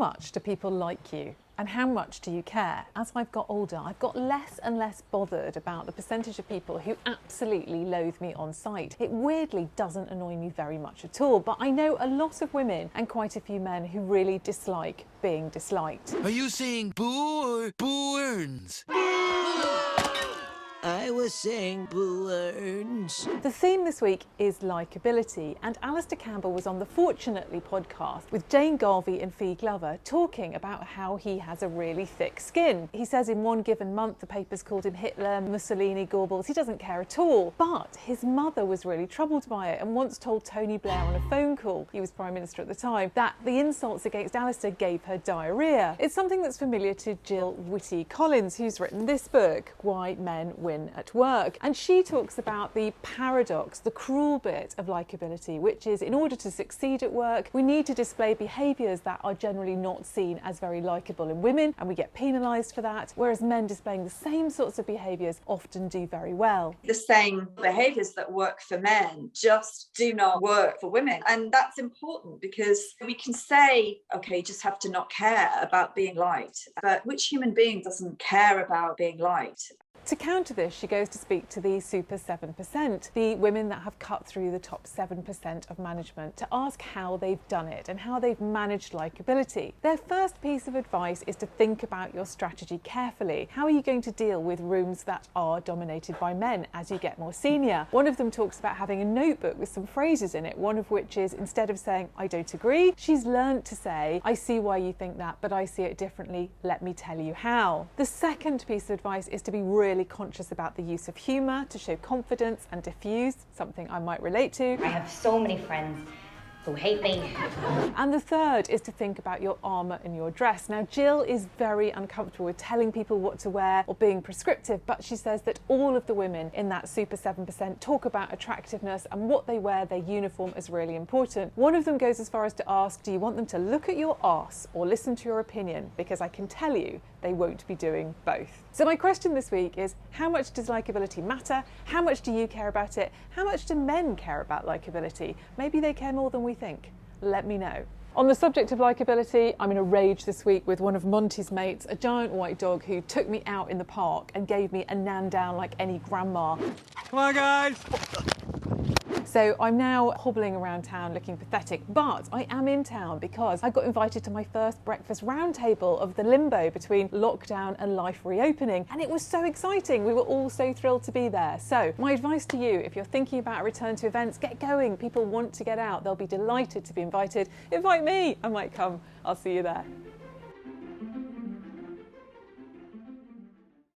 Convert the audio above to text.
much do people like you? And how much do you care? As I've got older, I've got less and less bothered about the percentage of people who absolutely loathe me on sight. It weirdly doesn't annoy me very much at all, but I know a lot of women and quite a few men who really dislike being disliked. Are you saying boo or boo-earns? I was saying boo-earns. The theme this week is likeability, and Alistair Campbell was on the Fortunately podcast with Jane Garvey and Fee Glover talking about how he has a really thick skin. He says in one given month the papers called him Hitler, Mussolini, Goebbels. He doesn't care at all. But his mother was really troubled by it and once told Tony Blair on a phone call, he was Prime Minister at the time, that the insults against Alistair gave her diarrhoea. It's something that's familiar to Jill Whitty Collins, who's written this book, Why Men Win at Work. And she talks about the paradox, the cruel bit of likeability, which is in order to succeed at work, we need to display behaviours that are generally not seen as very likeable in women, and we get penalised for that, whereas men displaying the same sorts of behaviours often do very well. The same behaviours that work for men just do not work for women. And that's important because we can say, okay, you just have to not care about being liked. But which human being doesn't care about being liked? To counter this, she goes to speak to the Super 7%, the women that have cut through the top 7% of management, to ask how they've done it and how they've managed likeability. Their first piece of advice is to think about your strategy carefully. How are you going to deal with rooms that are dominated by men as you get more senior? One of them talks about having a notebook with some phrases in it, one of which is, instead of saying, I don't agree, she's learned to say, I see why you think that, but I see it differently. Let me tell you how. The second piece of advice is to be really conscious about the use of humour to show confidence and diffuse, something I might relate to. I have so many friends who hate me. And the third is to think about your armour and your dress. Now, Jill is very uncomfortable with telling people what to wear or being prescriptive, but she says that all of the women in that Super 7% talk about attractiveness, and what they wear, their uniform, is really important. One of them goes as far as to ask, do you want them to look at your arse or listen to your opinion? Because I can tell you they won't be doing both. So my question this week is, how much does likeability matter? How much do you care about it? How much do men care about likeability? Maybe they care more than we think. Let me know. On the subject of likeability, I'm in a rage this week with one of Monty's mates, a giant white dog who took me out in the park and gave me a nan down like any grandma. Come on, guys! So I'm now hobbling around town looking pathetic, but I am in town because I got invited to my first breakfast roundtable of the limbo between lockdown and life reopening, and it was so exciting. We were all so thrilled to be there. So my advice to you, if you're thinking about a return to events, get going. People want to get out. They'll be delighted to be invited. Invite me. I might come. I'll see you there.